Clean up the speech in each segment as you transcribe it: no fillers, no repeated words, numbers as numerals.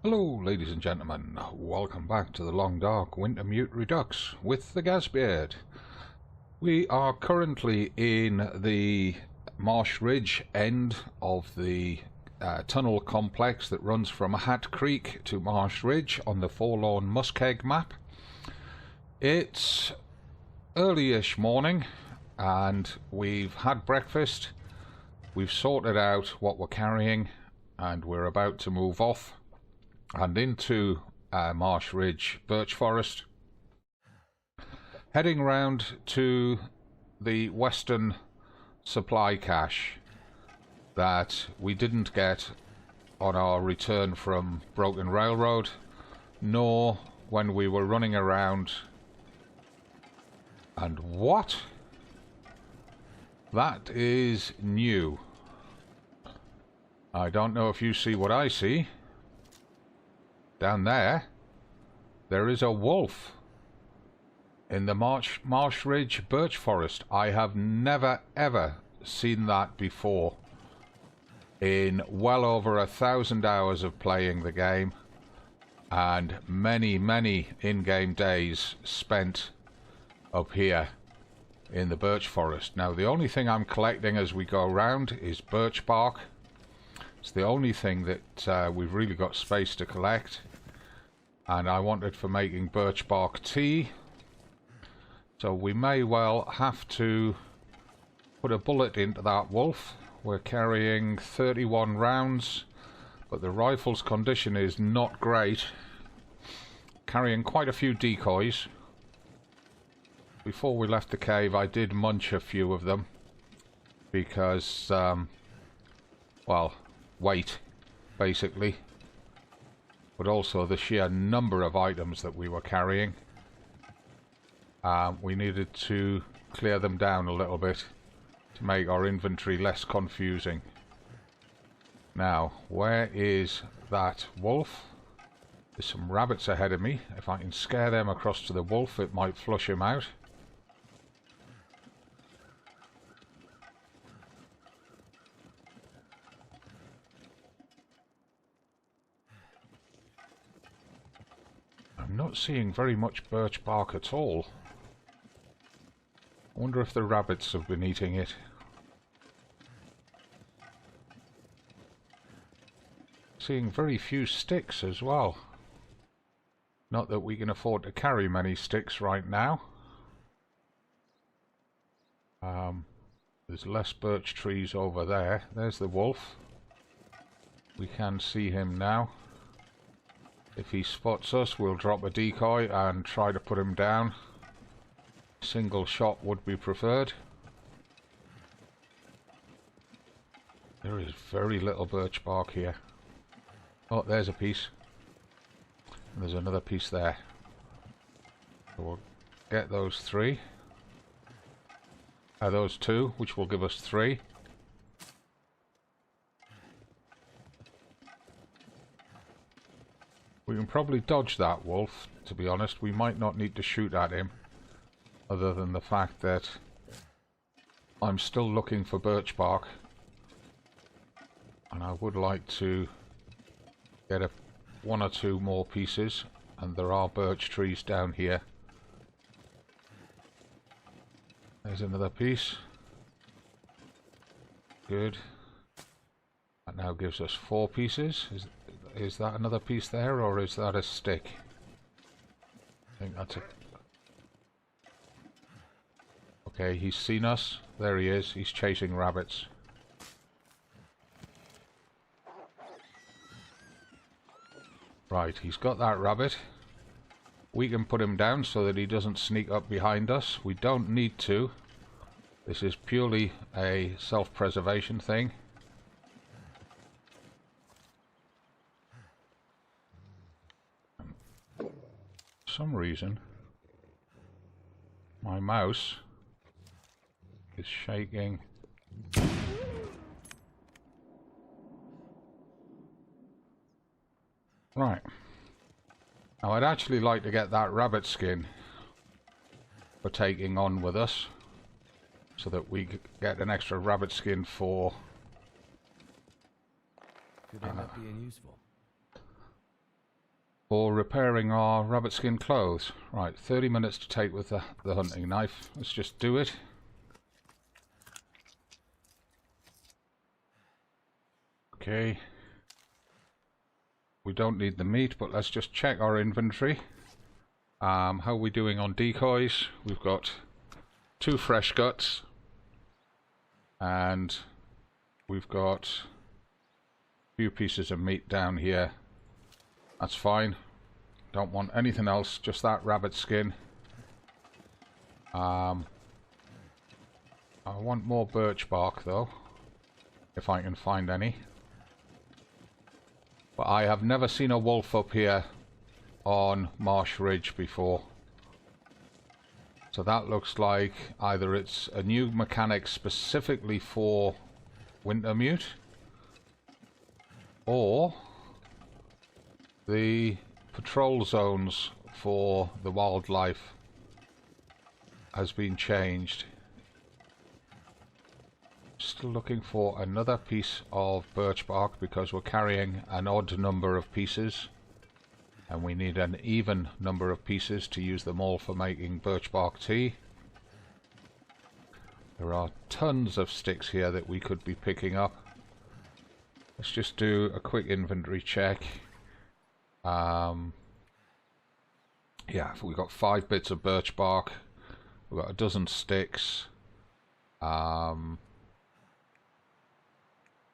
Hello ladies and gentlemen, welcome back to the long dark Wintermute Redux with the Gazbeard. We are currently in the Marsh Ridge end of the tunnel complex that runs from Hat Creek to Marsh Ridge on the forlorn Muskeg map. It's early-ish morning and we've had breakfast, we've sorted out what we're carrying, and we're about to move off and into Marsh Ridge birch forest, heading round to the western supply cache that we didn't get on our return from Broken Railroad, nor when we were running around. And what? That is new. I don't know if you see what I see. Down there is a wolf in the Marsh Ridge birch forest. I have never ever seen that before in well over 1,000 hours of playing the game and many in-game days spent up here in the birch forest. Now the only thing I'm collecting as we go around is birch bark. It's the only thing that we've really got space to collect, and I want it for making birch bark tea, so we may well have to put a bullet into that wolf. We're carrying 31 rounds, but the rifle's condition is not great. Carrying quite a few decoys. Before we left the cave I did munch a few of them because, well, weight basically, but also the sheer number of items that we were carrying. We needed to clear them down a little bit to make our inventory less confusing. Now, where is that wolf? There's some rabbits ahead of me. If I can scare them across to the wolf, it might flush him out. I'm not seeing very much birch bark at all. I wonder if the rabbits have been eating it. Seeing very few sticks as well. Not that we can afford to carry many sticks right now. There's less birch trees over there. There's the wolf. We can see him now. If he spots us, we'll drop a decoy and try to put him down. Single shot would be preferred. There is very little birch bark here. Oh, there's a piece. And there's another piece there. So we'll get those three. Those two, which will give us 3. We can probably dodge that wolf, to be honest. We might not need to shoot at him, other than the fact that I'm still looking for birch bark. And I would like to get 1 or 2 more pieces, and there are birch trees down here. There's another piece. Good. That now gives us 4 pieces. Is that another piece there, or is that a stick? I think that's a... Okay, he's seen us. There he is. He's chasing rabbits. Right, he's got that rabbit. We can put him down so that he doesn't sneak up behind us. We don't need to. This is purely a self-preservation thing. For some reason, my mouse is shaking. Right. Now I'd actually like to get that rabbit skin for taking on with us, so that we get an extra rabbit skin for... Could end up being useful. for repairing our rabbit skin clothes. Right, 30 minutes to take with the hunting knife. Let's just do it. Okay. We don't need the meat, but let's just check our inventory. How are we doing on decoys? We've got 2 fresh guts. And we've got a few pieces of meat down here. That's fine. Don't want anything else, just that rabbit skin. I want more birch bark though, if I can find any. But I have never seen a wolf up here on Marsh Ridge before. So that looks like either it's a new mechanic specifically for Wintermute, or the patrol zones for the wildlife has been changed. Still looking for another piece of birch bark because we're carrying an odd number of pieces. And we need an even number of pieces to use them all for making birch bark tea. There are tons of sticks here that we could be picking up. Let's just do a quick inventory check. Yeah, we've got 5 bits of birch bark. We've got a dozen sticks.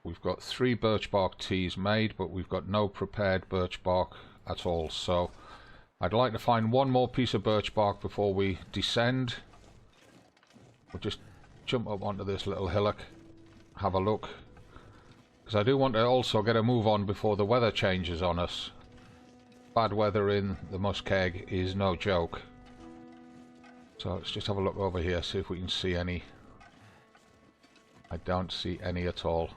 We've got 3 birch bark teas made, but we've got no prepared birch bark at all. So I'd like to find one more piece of birch bark before we descend. We'll just jump up onto this little hillock, have a look, because I do want to also get a move on before the weather changes on us. Bad weather in the Muskeg is no joke. So let's just have a look over here, see if we can see any. I don't see any at all.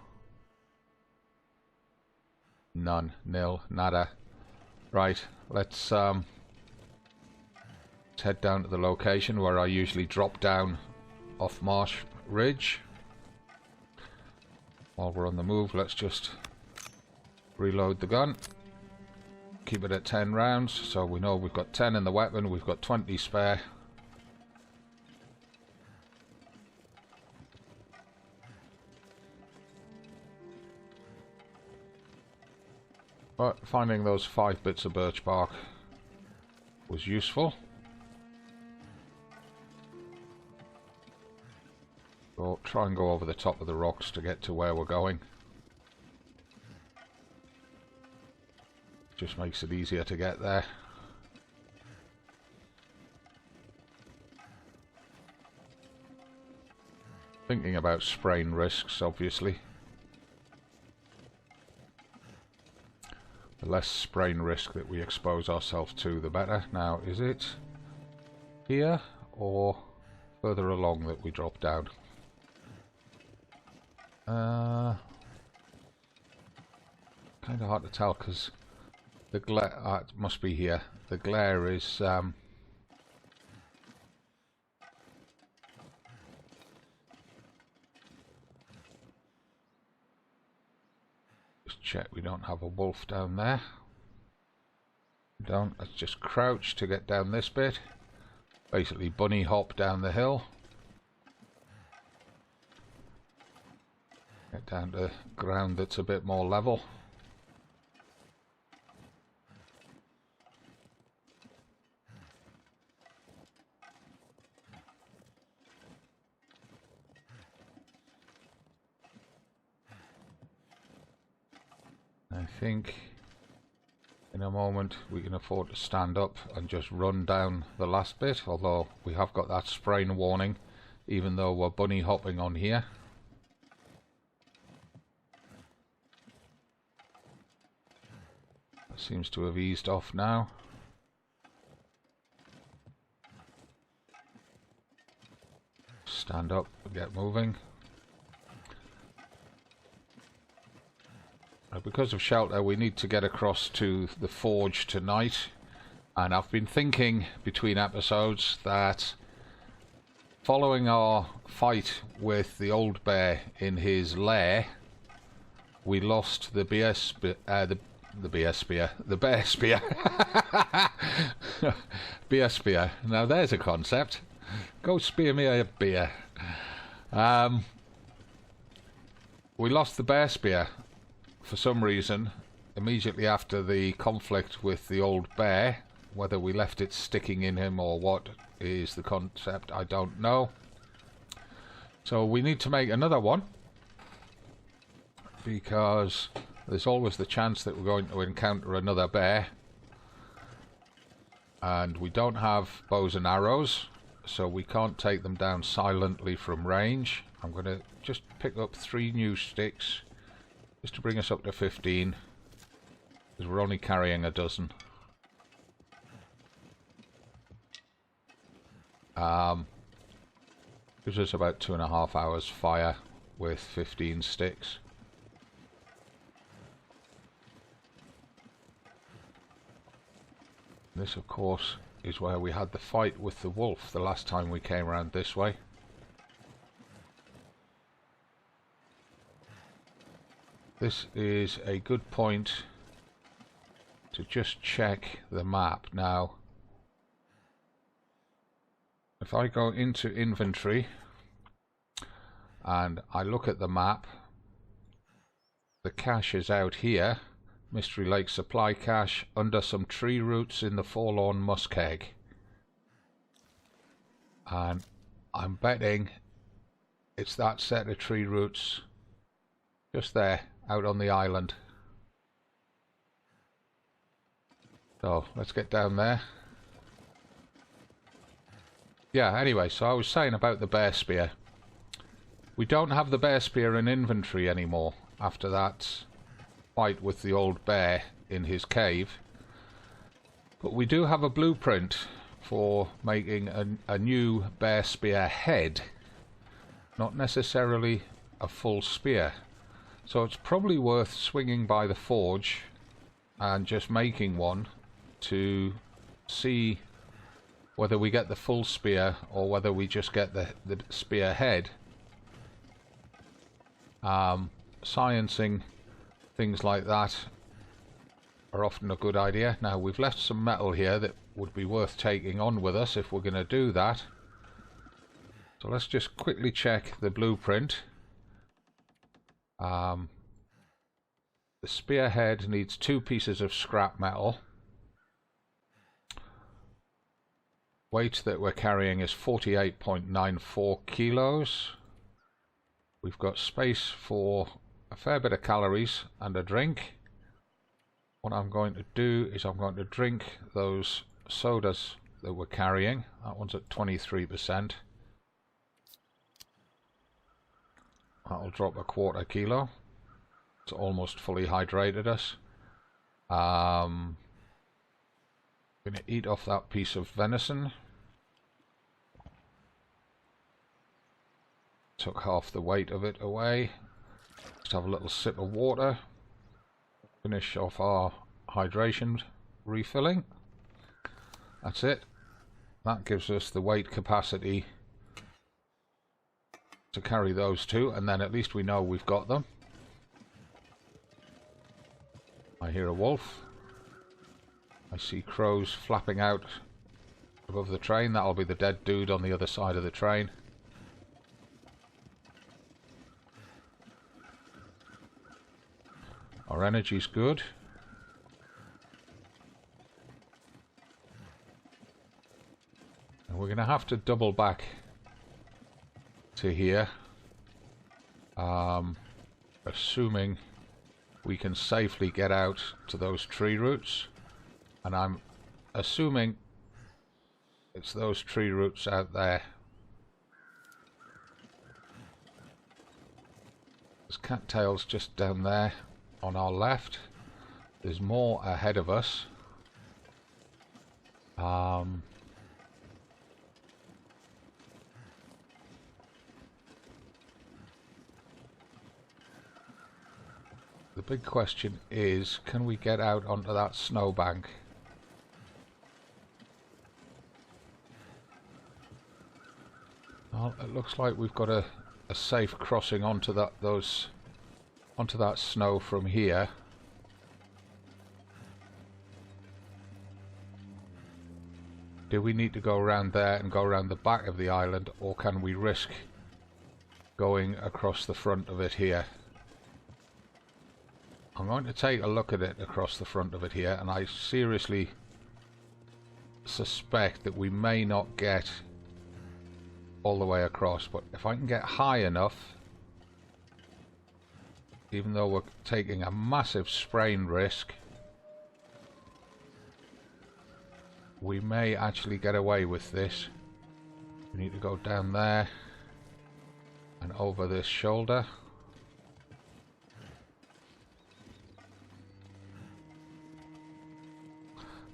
None, nil, nada. Right, let's head down to the location where I usually drop down off Marsh Ridge. While we're on the move, let's just reload the gun. Keep it at 10 rounds, so we know we've got 10 in the weapon, we've got 20 spare. But finding those 5 bits of birch bark was useful. So try and go over the top of the rocks to get to where we're going. Just makes it easier to get there. Thinking about spraying risks, obviously. The less sprain risk that we expose ourselves to, the better. Now, is it here or further along that we drop down? Kind of hard to tell because the glare, it must be here. The glare is just check we don't have a wolf down there. We don't. Let's just crouch to get down this bit. Basically bunny hop down the hill. Get down to ground that's a bit more level. I think in a moment we can afford to stand up and just run down the last bit, although we have got that sprain warning even though we're bunny hopping on here. That seems to have eased off now. Stand up and get moving. Because of shelter, we need to get across to the forge tonight, and I've been thinking between episodes that following our fight with the old bear in his lair, we lost the the beer spear. The bear spear. Beer spear. Now there's a concept. Go spear me a beer. We lost the bear spear for some reason immediately after the conflict with the old bear. Whether we left it sticking in him or what is the concept, I don't know. So we need to make another one, because there's always the chance that we're going to encounter another bear. And we don't have bows and arrows, so we can't take them down silently from range. I'm going to just pick up 3 new sticks just to bring us up to 15, because we're only carrying a dozen. Gives us about 2.5 hours fire with 15 sticks. This, of course, is where we had the fight with the wolf the last time we came around this way. This is a good point to just check the map. Now, if I go into inventory and I look at the map, the cache is out here. Mystery Lake supply cache under some tree roots in the forlorn Muskeg. And I'm betting it's that set of tree roots just there, out on the island. So let's get down there. Yeah, anyway, so I was saying about the bear spear. We don't have the bear spear in inventory anymore after that fight with the old bear in his cave. But we do have a blueprint for making a new bear spear head. Not necessarily a full spear. So it's probably worth swinging by the forge and just making one to see whether we get the full spear or whether we just get the spear head. Sciencing things like that are often a good idea. Now, we've left some metal here that would be worth taking on with us if we're going to do that. So let's just quickly check the blueprint. The spearhead needs 2 pieces of scrap metal. Weight that we're carrying is 48.94 kilos. We've got space for a fair bit of calories and a drink. What I'm going to do is I'm going to drink those sodas that we're carrying. That one's at 23%. That'll drop a 1/4 kilo. It's almost fully hydrated us. I'm going to eat off that piece of venison. Took half the weight of it away. Just have a little sip of water. Finish off our hydration refilling. That's it. That gives us the weight capacity to carry those 2, and then at least we know we've got them. I hear a wolf. I see crows flapping out above the train. That'll be the dead dude on the other side of the train. Our energy's good. And we're going to have to double back to here. Assuming we can safely get out to those tree roots. And I'm assuming it's those tree roots out there. There's cattails just down there on our left. There's more ahead of us. The big question is, can we get out onto that snowbank? Well, it looks like we've got a safe crossing onto that snow from here. Do we need to go around there and go around the back of the island, or can we risk going across the front of it here? I'm going to take a look at it across the front of it here, and I seriously suspect that we may not get all the way across, but if I can get high enough, even though we're taking a massive sprain risk, we may actually get away with this. We need to go down there and over this shoulder.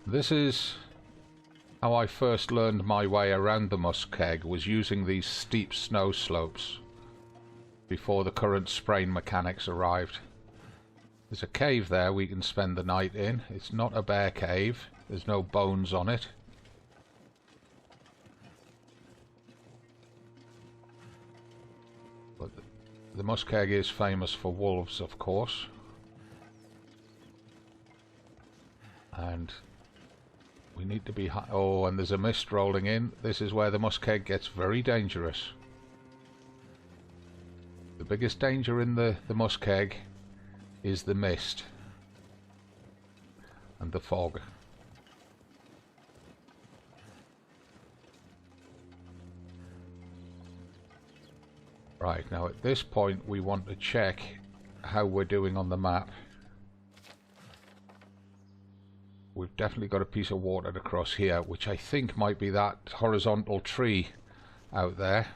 This is how I first learned my way around the Muskeg, was using these steep snow slopes before the current sprain mechanics arrived. There's a cave there we can spend the night in. It's not a bear cave. There's no bones on it. But the Muskeg is famous for wolves, of course. And we need to be high. Oh, and there's a mist rolling in. This is where the Muskeg gets very dangerous. The biggest danger in the Muskeg is the mist and the fog. Right, now at this point we want to check how we're doing on the map. We've definitely got a piece of water to cross here, which I think might be that horizontal tree out there.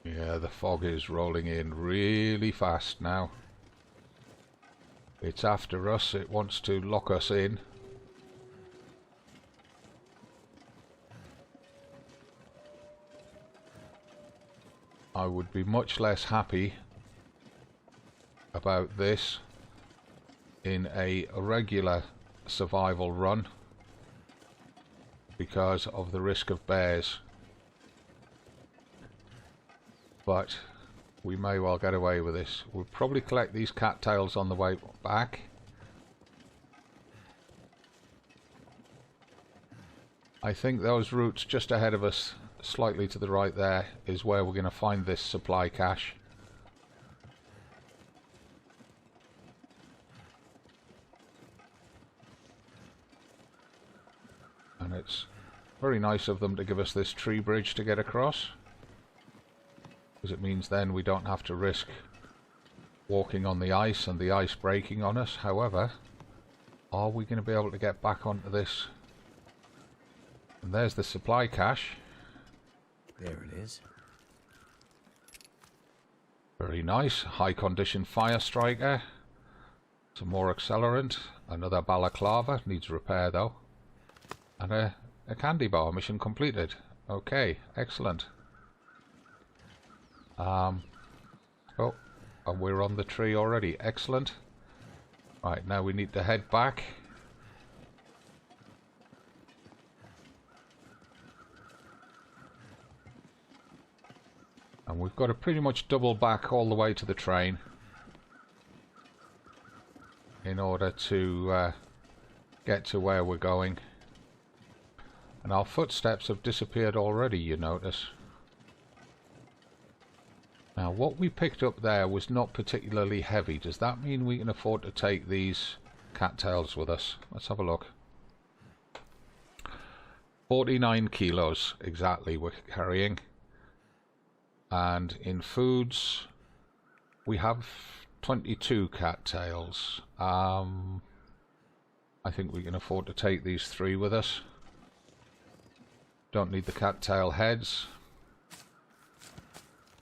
Yeah, the fog is rolling in really fast now. It's after us, it wants to lock us in. I would be much less happy about this in a regular survival run because of the risk of bears. But we may well get away with this. We'll probably collect these cattails on the way back. I think those roots just ahead of us, slightly to the right there, is where we're going to find this supply cache. And it's very nice of them to give us this tree bridge to get across, because it means then we don't have to risk walking on the ice and the ice breaking on us. However, are we going to be able to get back onto this? And there's the supply cache. There it is. Very nice. High condition fire striker. Some more accelerant. Another balaclava. Needs repair though. And a candy bar. Mission completed. Okay, excellent. Oh, and we're on the tree already. Excellent. Right, now we need to head back. And we've got to pretty much double back all the way to the train in order to get to where we're going. And our footsteps have disappeared already, you notice. Now, what we picked up there was not particularly heavy. Does that mean we can afford to take these cattails with us? Let's have a look. 49 kilos exactly we're carrying. And in foods, we have 22 cattails. I think we can afford to take these 3 with us. Don't need the cattail heads.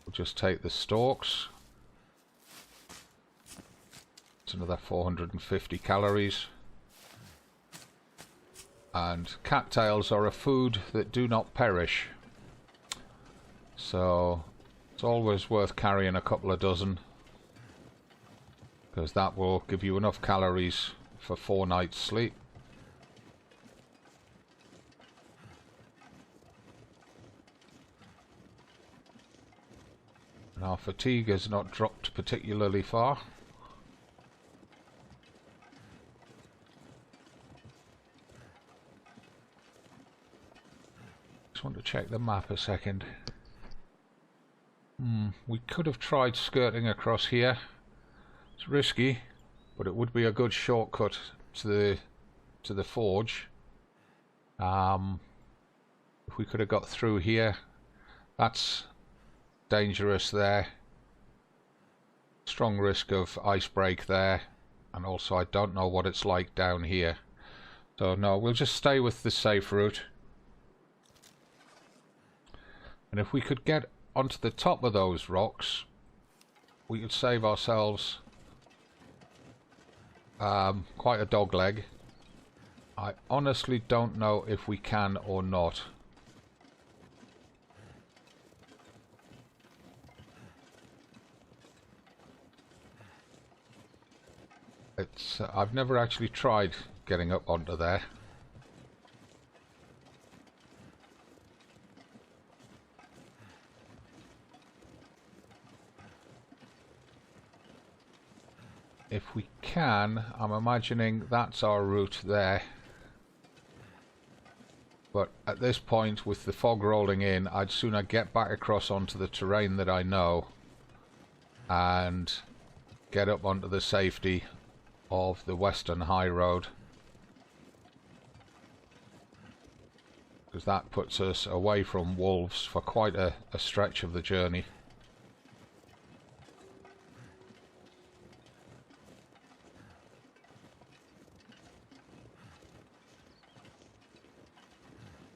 We'll just take the stalks. It's another 450 calories. And cattails are a food that do not perish. So it's always worth carrying a couple of dozen, because that will give you enough calories for 4 nights sleep. And our fatigue has not dropped particularly far. Just want to check the map a second. We could have tried skirting across here. It's risky, but it would be a good shortcut to the forge. If we could have got through here, that's dangerous there. Strong risk of ice break there, and also I don't know what it's like down here. So no, we'll just stay with the safe route. And if we could get onto the top of those rocks, we could save ourselves quite a dog leg. I honestly don't know if we can or not. It's I've never actually tried getting up onto there. If we can, I'm imagining that's our route there. But at this point, with the fog rolling in, I'd sooner get back across onto the terrain that I know and get up onto the safety of the Western High Road. Because that puts us away from wolves for quite a stretch of the journey.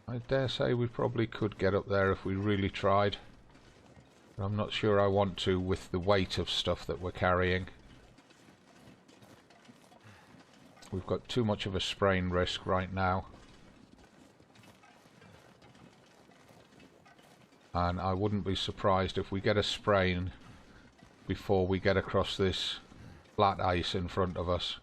I dare say we probably could get up there if we really tried. But I'm not sure I want to with the weight of stuff that we're carrying. We've got too much of a sprain risk right now. And I wouldn't be surprised if we get a sprain before we get across this flat ice in front of us.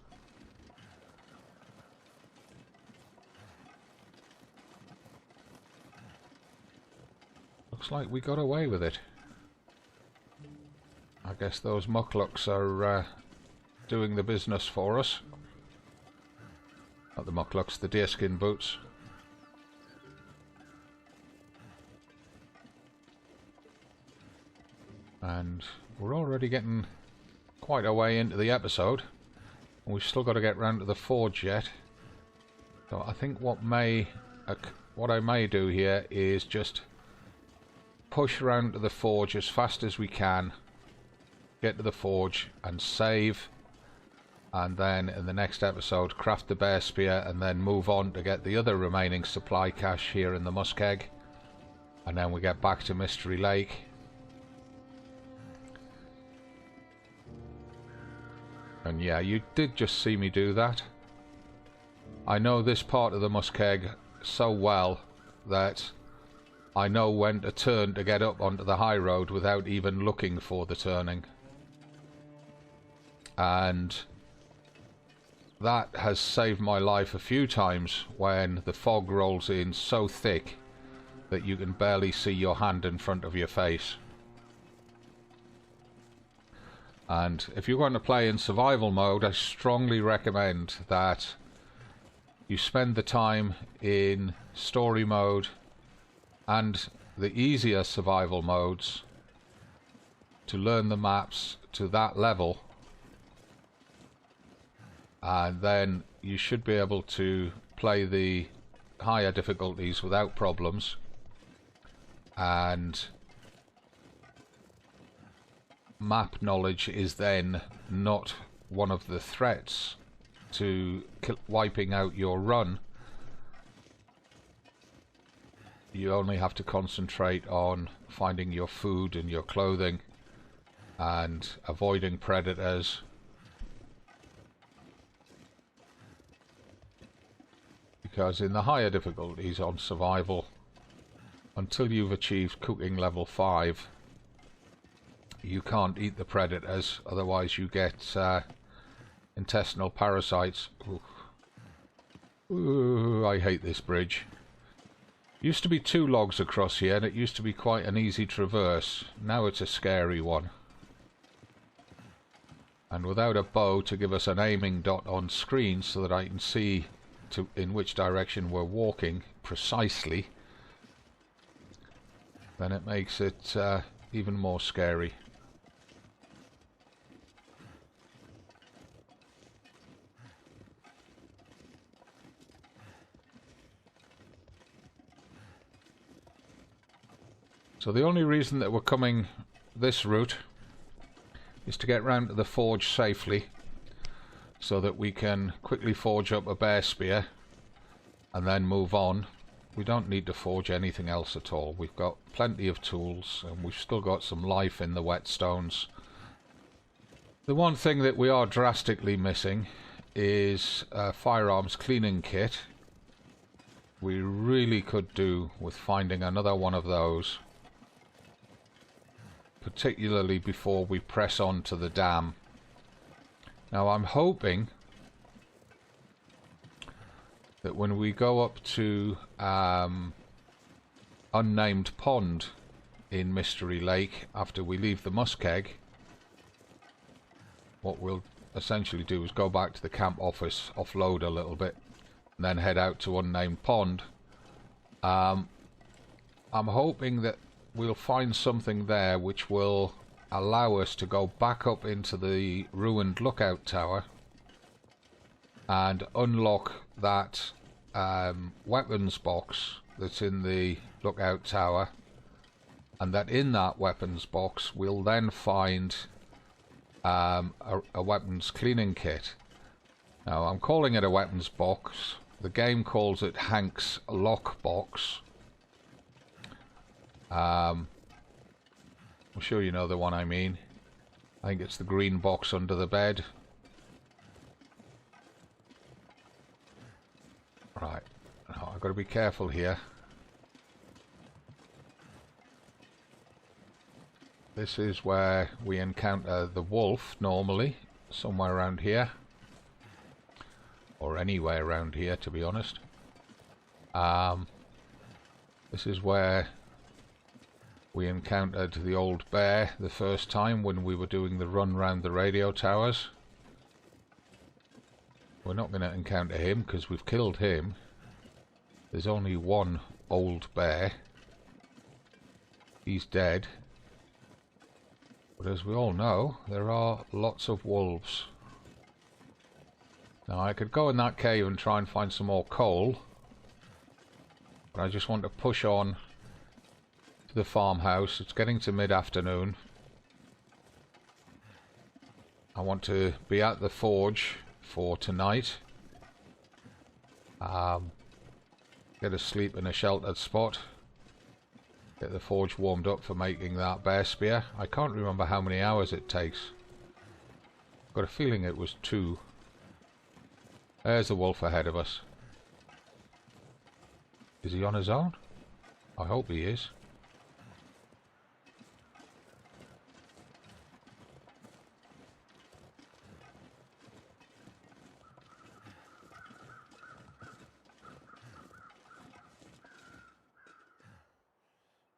Looks like we got away with it. I guess those mucklucks are doing the business for us. Not the mucklucks, the deerskin boots. And we're already getting quite a way into the episode. And we've still got to get round to the forge yet. So I think what I may do here is just push around to the forge as fast as we can, get to the forge and save, and then in the next episode craft the bear spear and then move on to get the other remaining supply cache here in the Muskeg, and then we get back to Mystery Lake. And yeah, you did just see me do that. I know this part of the Muskeg so well that I know when to turn to get up onto the high road without even looking for the turning. And that has saved my life a few times when the fog rolls in so thick that you can barely see your hand in front of your face. And if you're going to play in survival mode, I strongly recommend that you spend the time in story mode and the easier survival modes to learn the maps to that level, and then you should be able to play the higher difficulties without problems. And map knowledge is then not one of the threats to wiping out your run. You only have to concentrate on finding your food and your clothing and avoiding predators. Because in the higher difficulties on survival, until you've achieved cooking level 5, you can't eat the predators, otherwise you get intestinal parasites. Ooh, I hate this bridge. Used to be 2 logs across here, and it used to be quite an easy traverse. Now it's a scary one. And without a bow to give us an aiming dot on screen so that I can see in which direction we're walking precisely, then it makes it even more scary. So the only reason that we're coming this route is to get round to the forge safely, so that we can quickly forge up a bear spear and then move on. We don't need to forge anything else at all. We've got plenty of tools and we've still got some life in the whetstones. The one thing that we are drastically missing is a firearms cleaning kit. We really could do with finding another one of those, particularly before we press on to the dam. Now I'm hoping that when we go up to Unnamed Pond in Mystery Lake after we leave the Muskeg, what we'll essentially do is go back to the camp office, offload a little bit, and then head out to Unnamed Pond. I'm hoping that we'll find something there which will allow us to go back up into the ruined lookout tower and unlock that weapons box that's in the lookout tower, and that in that weapons box we'll then find a weapons cleaning kit. Now I'm calling it a weapons box. The game calls it Hank's lockbox. I'm sure you know the one I mean. I think it's the green box under the bed. Right, now I've got to be careful here. This is where we encounter the wolf normally, somewhere around here. Or anywhere around here, to be honest. This is where we encountered the old bear the first time when we were doing the run round the radio towers. We're not going to encounter him because we've killed him. There's only one old bear. He's dead. But as we all know, there are lots of wolves. Now I could go in that cave and try and find some more coal, but I just want to push on to the farmhouse. It's getting to mid-afternoon. I want to be at the forge for tonight. Get a sleep in a sheltered spot. Get the forge warmed up for making that bear spear. I can't remember how many hours it takes. I've got a feeling it was 2. There's the wolf ahead of us. Is he on his own? I hope he is.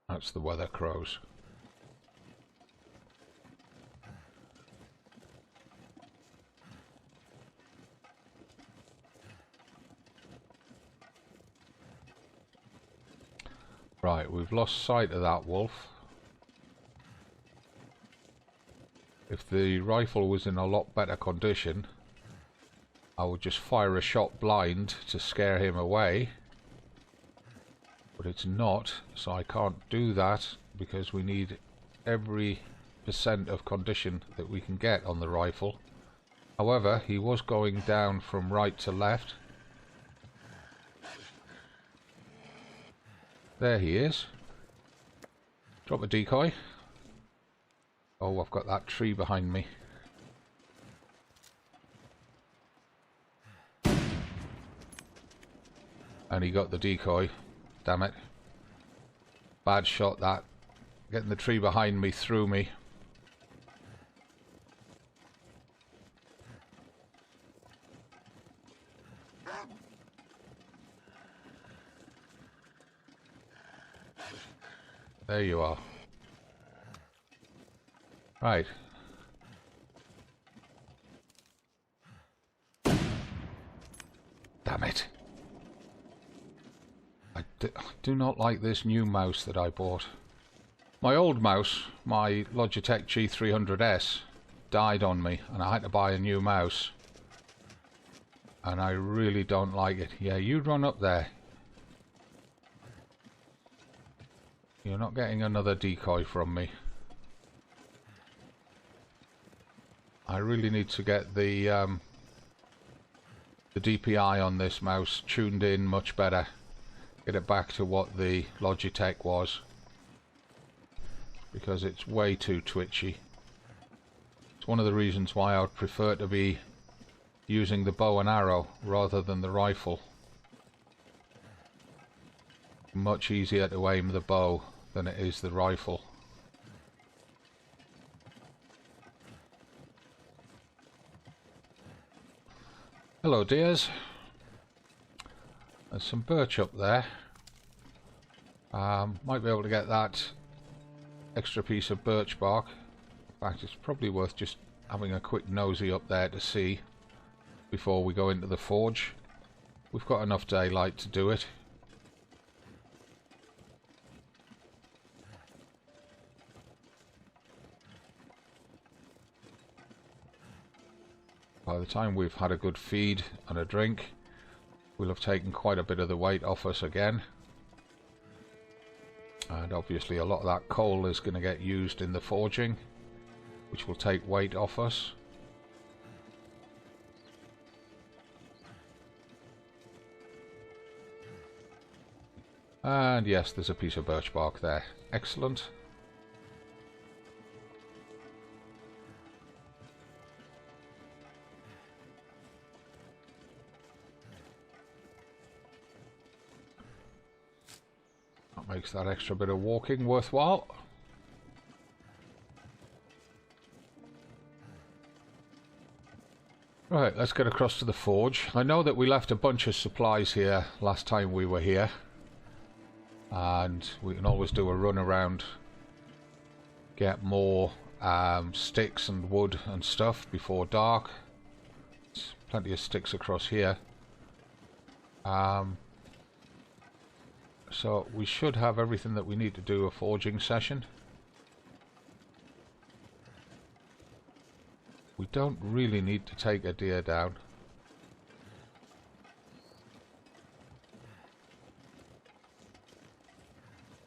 That's the weather crows. Right, we've lost sight of that wolf. If the rifle was in a lot better condition, I would just fire a shot blind to scare him away. But it's not, so I can't do that because we need every % of condition that we can get on the rifle. However, he was going down from right to left. There he is. Drop a decoy. Oh, I've got that tree behind me. And he got the decoy. Damn it. Bad shot that. Getting the tree behind me threw me. There you are. Right. Damn it. I do not like this new mouse that I bought. My old mouse, my Logitech G300S, died on me and I had to buy a new mouse. And I really don't like it. Yeah, you run up there. You're not getting another decoy from me. I really need to get the DPI on this mouse tuned in much better. Get it back to what the Logitech was. Because it's way too twitchy. It's one of the reasons why I would prefer to be using the bow and arrow rather than the rifle. Much easier to aim the bow than it is the rifle. Hello dears. There's some birch up there. Might be able to get that extra piece of birch bark. In fact, it's probably worth just having a quick nosy up there to see before we go into the forge. We've got enough daylight to do it. By the time we've had a good feed and a drink, we'll have taken quite a bit of the weight off us again. And obviously a lot of that coal is going to get used in the forging, which will take weight off us. And yes, there's a piece of birch bark there. Excellent. That makes that extra bit of walking worthwhile. Right, let's get across to the forge. I know that we left a bunch of supplies here last time we were here. And we can always do a run around, get more sticks and wood and stuff before dark. There's plenty of sticks across here. So we should have everything that we need to do a forging session. We don't really need to take a deer down.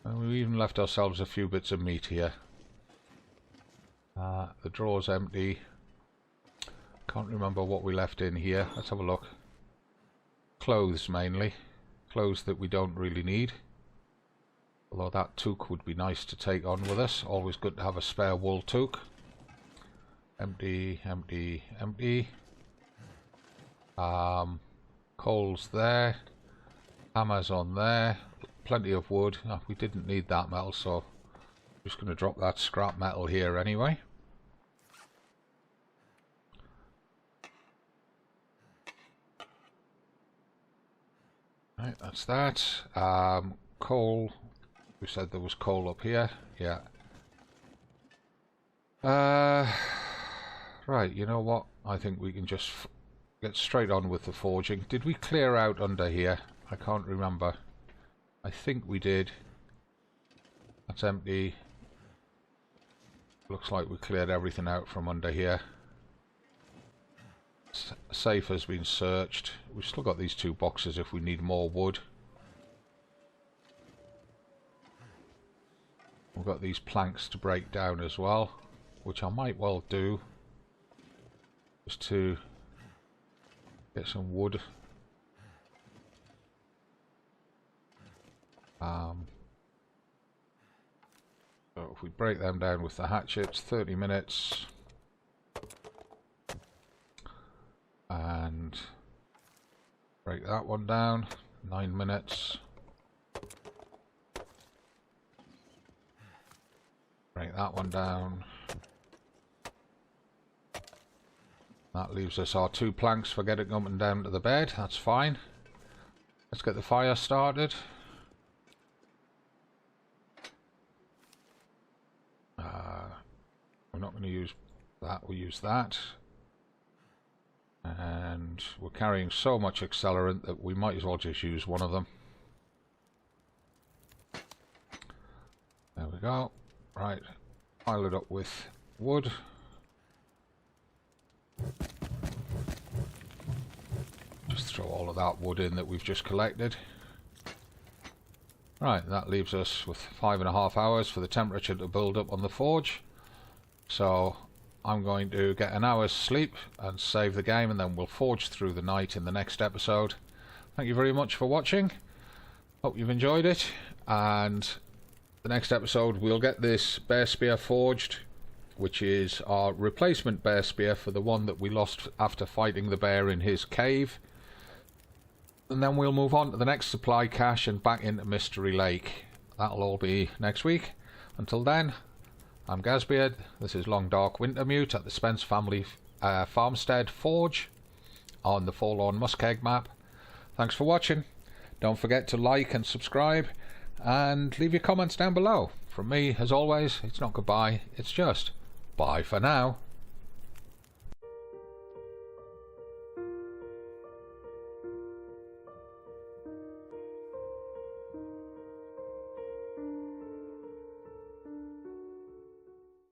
And we even left ourselves a few bits of meat here. The drawer's empty. Can't remember what we left in here. Let's have a look. Clothes mainly. Clothes that we don't really need. Although that toque would be nice to take on with us. Always good to have a spare wool toque. Empty, empty, empty. Coals there. Hammers on there. Plenty of wood. Oh, we didn't need that metal, so I'm just going to drop that scrap metal here anyway. Right, that's that. Coal. We said there was coal up here. Yeah. Right, you know what? I think we can just get straight on with the forging. Did we clear out under here? I can't remember. I think we did. That's empty. Looks like we cleared everything out from under here. Safe has been searched. We've still got these two boxes if we need more wood. We've got these planks to break down as well, which I might well do just to get some wood. So if we break them down with the hatchets, 30 minutes. And break that one down, 9 minutes. Break that one down. That leaves us our 2 planks for getting up and down to the bed. That's fine. Let's get the fire started. not going to use that, we'll use that. And we're carrying so much accelerant that we might as well just use one of them. There we go. Right, pile it up with wood. Just throw all of that wood in that we've just collected. Right, that leaves us with 5.5 hours for the temperature to build up on the forge. So I'm going to get an hour's sleep and save the game, and then we'll forge through the night in the next episode. Thank you very much for watching. Hope you've enjoyed it, and the next episode we'll get this bear spear forged, which is our replacement bear spear for the one that we lost after fighting the bear in his cave. And then we'll move on to the next supply cache and back into Mystery Lake. That'll all be next week. Until then, I'm Gazbeard. This is Long Dark Wintermute at the Spence Family Homestead Forge on the Forlorn Muskeg map. Thanks for watching. Don't forget to like and subscribe, and leave your comments down below. From me, as always, it's not goodbye, it's just bye for now.